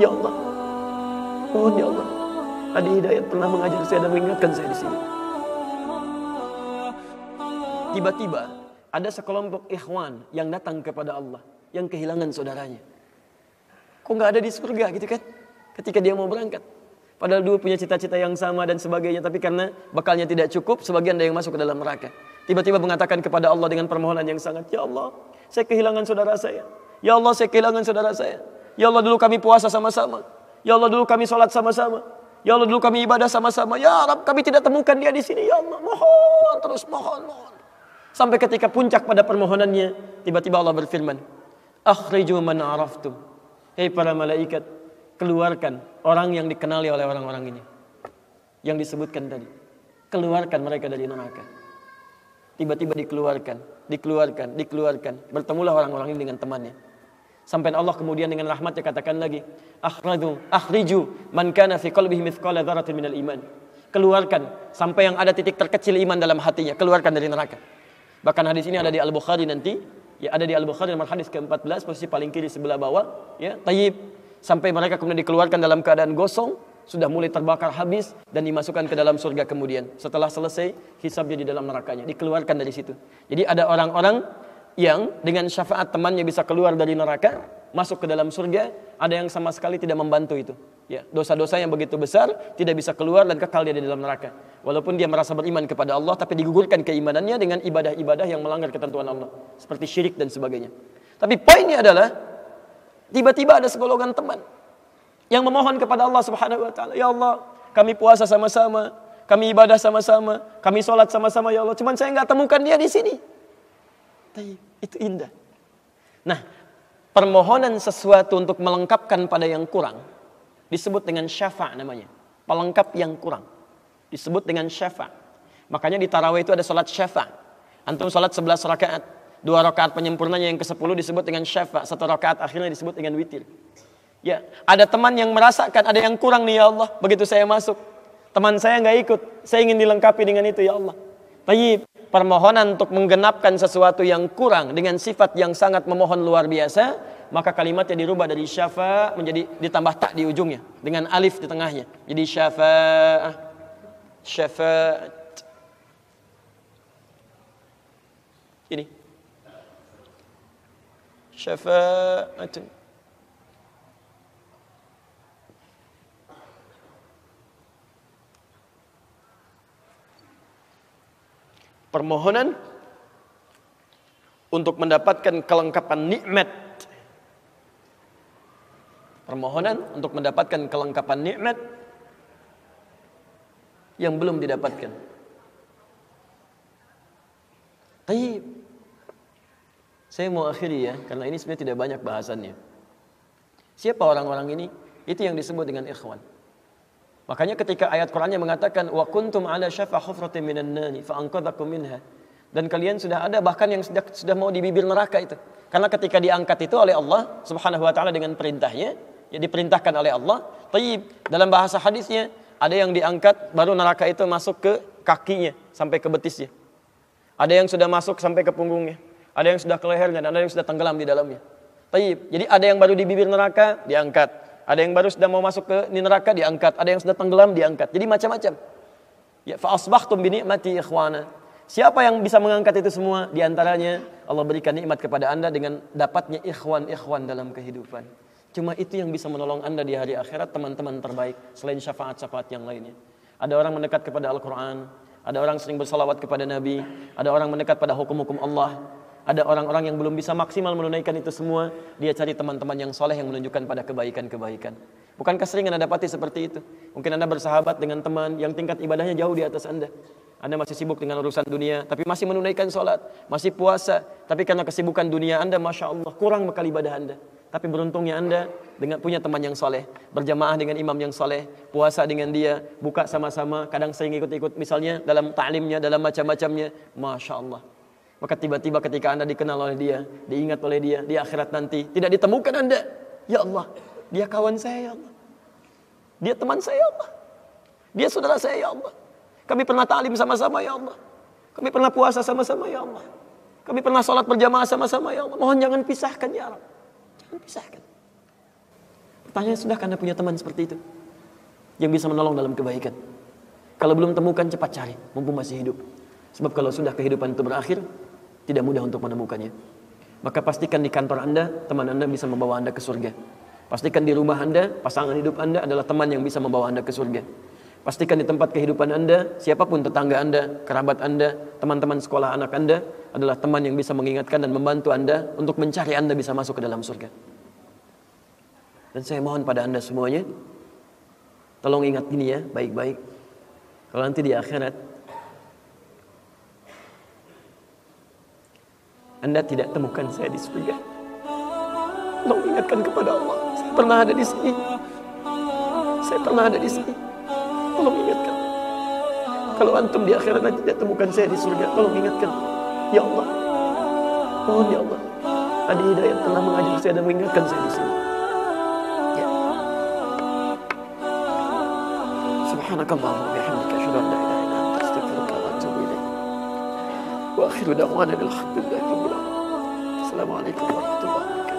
Ya Allah, mohon ya Allah. Adi Hidayat pernah mengajar saya dan mengingatkan saya di sini. Tiba-tiba ada sekelompok ikhwan yang datang kepada Allah, yang kehilangan saudaranya. Kok nggak ada di surga gitu kan? Ketika dia mau berangkat. Padahal dua punya cita-cita yang sama dan sebagainya, tapi karena bekalnya tidak cukup, sebagian ada yang masuk ke dalam neraka. Tiba-tiba mengatakan kepada Allah dengan permohonan yang sangat, ya Allah, saya kehilangan saudara saya. Ya Allah, saya kehilangan saudara saya. Ya Allah, dulu kami puasa sama-sama. Ya Allah, dulu kami sholat sama-sama. Ya Allah, dulu kami ibadah sama-sama. Ya Rabb, kami tidak temukan dia di sini. Ya Allah, mohon terus, mohon. Sampai ketika puncak pada permohonannya, tiba-tiba Allah berfirman, akhriju man araftum. Hei para malaikat, keluarkan orang yang dikenali oleh orang-orang ini, yang disebutkan tadi. Keluarkan mereka dari neraka. Tiba-tiba dikeluarkan. Bertemulah orang-orang ini dengan temannya. Sampai Allah kemudian dengan rahmatnya katakan lagi, akhriju man kana fi qalbihi mithqala dzarratin minal iman. Keluarkan sampai yang ada titik terkecil iman dalam hatinya, keluarkan dari neraka. Bahkan hadis ini ada di Al-Bukhari nanti, ya ada di Al-Bukhari nomor hadis ke-14, posisi paling kiri sebelah bawah, ya, tayyib. Sampai mereka kemudian dikeluarkan dalam keadaan gosong, sudah mulai terbakar habis dan dimasukkan ke dalam surga kemudian. Setelah selesai hisabnya di dalam nerakanya, dikeluarkan dari situ. Jadi ada orang-orang yang dengan syafaat temannya bisa keluar dari neraka, masuk ke dalam surga, ada yang sama sekali tidak membantu itu. Ya, dosa-dosa yang begitu besar tidak bisa keluar dan kekal dia di dalam neraka. Walaupun dia merasa beriman kepada Allah, tapi digugurkan keimanannya dengan ibadah-ibadah yang melanggar ketentuan Allah, seperti syirik dan sebagainya. Tapi poinnya adalah tiba-tiba ada segolongan teman yang memohon kepada Allah Subhanahu wa taala, ya Allah, kami puasa sama-sama, kami ibadah sama-sama, kami sholat sama-sama ya Allah, cuman saya enggak temukan dia di sini. Itu indah. Nah, permohonan sesuatu untuk melengkapkan pada yang kurang disebut dengan syafa' namanya. Pelengkap yang kurang disebut dengan syafa'. Makanya di tarawih itu ada salat syafa'. Antum salat 11 rakaat, 2 rakaat penyempurnanya yang ke-10 disebut dengan syafa', 1 rakaat akhirnya disebut dengan witir. Ya, ada teman yang merasakan ada yang kurang nih ya Allah, begitu saya masuk. Teman saya enggak ikut, saya ingin dilengkapi dengan itu ya Allah. Tayyib, permohonan untuk menggenapkan sesuatu yang kurang dengan sifat yang sangat memohon luar biasa, maka kalimatnya dirubah dari syafa' menjadi ditambah tak di ujungnya dengan alif di tengahnya. Jadi syafa'ah, syafa'at. Ini syafa'at. Permohonan untuk mendapatkan kelengkapan nikmat. Permohonan untuk mendapatkan kelengkapan nikmat yang belum didapatkan. Baik. Saya mau akhiri ya, karena ini sebenarnya tidak banyak bahasannya. Siapa orang-orang ini? Itu yang disebut dengan ikhwan. Makanya ketika ayat Qur'annya mengatakan wa kuntum ala syafa hufratin minan nari fa anqadhakum minha, dan kalian sudah ada bahkan yang sudah mau di bibir neraka itu. Karena ketika diangkat itu oleh Allah Subhanahu wa taala dengan perintahnya, ya diperintahkan oleh Allah. Tayyib, dalam bahasa hadisnya ada yang diangkat baru neraka itu masuk ke kakinya sampai ke betisnya. Ada yang sudah masuk sampai ke punggungnya, ada yang sudah ke lehernya, dan ada yang sudah tenggelam di dalamnya. Tayyib, jadi ada yang baru di bibir neraka diangkat. Ada yang baru sudah mau masuk ke neraka diangkat, ada yang sudah tenggelam diangkat. Jadi macam-macam. Ya, fa asbahtum bi ni'mati ikhwana. Siapa yang bisa mengangkat itu semua? Di antaranya Allah berikan nikmat kepada Anda dengan dapatnya ikhwan-ikhwan dalam kehidupan. Cuma itu yang bisa menolong Anda di hari akhirat, teman-teman terbaik selain syafaat-syafaat yang lainnya. Ada orang mendekat kepada Al-Qur'an, ada orang sering bersalawat kepada Nabi, ada orang mendekat pada hukum-hukum Allah. Ada orang-orang yang belum bisa maksimal menunaikan itu semua, dia cari teman-teman yang soleh yang menunjukkan pada kebaikan-kebaikan. Bukankah sering Anda dapati seperti itu? Mungkin Anda bersahabat dengan teman yang tingkat ibadahnya jauh di atas Anda. Anda masih sibuk dengan urusan dunia, tapi masih menunaikan sholat, masih puasa. Tapi karena kesibukan dunia Anda, Masya Allah, kurang bekal ibadah Anda. Tapi beruntungnya Anda dengan punya teman yang soleh, berjamaah dengan imam yang soleh, puasa dengan dia, buka sama-sama, kadang sering ikut-ikut misalnya dalam ta'limnya, dalam macam-macamnya. Masya Allah. Maka tiba-tiba ketika Anda dikenal oleh dia, diingat oleh dia, di akhirat nanti tidak ditemukan Anda. Ya Allah, dia kawan saya ya Allah. Dia teman saya ya Allah. Dia saudara saya ya Allah. Kami pernah ta'lim sama-sama ya Allah. Kami pernah puasa sama-sama ya Allah. Kami pernah sholat berjamaah sama-sama ya Allah. Mohon jangan pisahkan ya Allah. Jangan pisahkan. Pertanyaan, sudahkah Anda punya teman seperti itu? Yang bisa menolong dalam kebaikan. Kalau belum temukan, cepat cari, mumpung masih hidup. Sebab kalau sudah kehidupan itu berakhir, tidak mudah untuk menemukannya. Maka pastikan di kantor Anda, teman Anda bisa membawa Anda ke surga. Pastikan di rumah Anda, pasangan hidup Anda adalah teman yang bisa membawa Anda ke surga. Pastikan di tempat kehidupan Anda, siapapun tetangga Anda, kerabat Anda, teman-teman sekolah anak Anda adalah teman yang bisa mengingatkan dan membantu Anda untuk mencari Anda bisa masuk ke dalam surga. Dan saya mohon pada Anda semuanya, tolong ingat ini ya, baik-baik. Kalau nanti di akhirat Anda tidak temukan saya di surga, tolong ingatkan kepada Allah, saya pernah ada di sini. Saya pernah ada di sini. Tolong ingatkan. Kalau antum di akhirat nanti tidak temukan saya di surga, tolong ingatkan. Ya Allah, mohon ya Allah, ada hidayah telah mengajar saya dan mengingatkan saya di sini. Ya. Subhanakallahumma wa bihamdika, asyhadu an la ilaha illa anta, astaghfiruka wa atubu ilaik. Wa akhiru da'wana alhamdulillahi rabbil alamin. Assalamualaikum warahmatullahi wabarakatuh.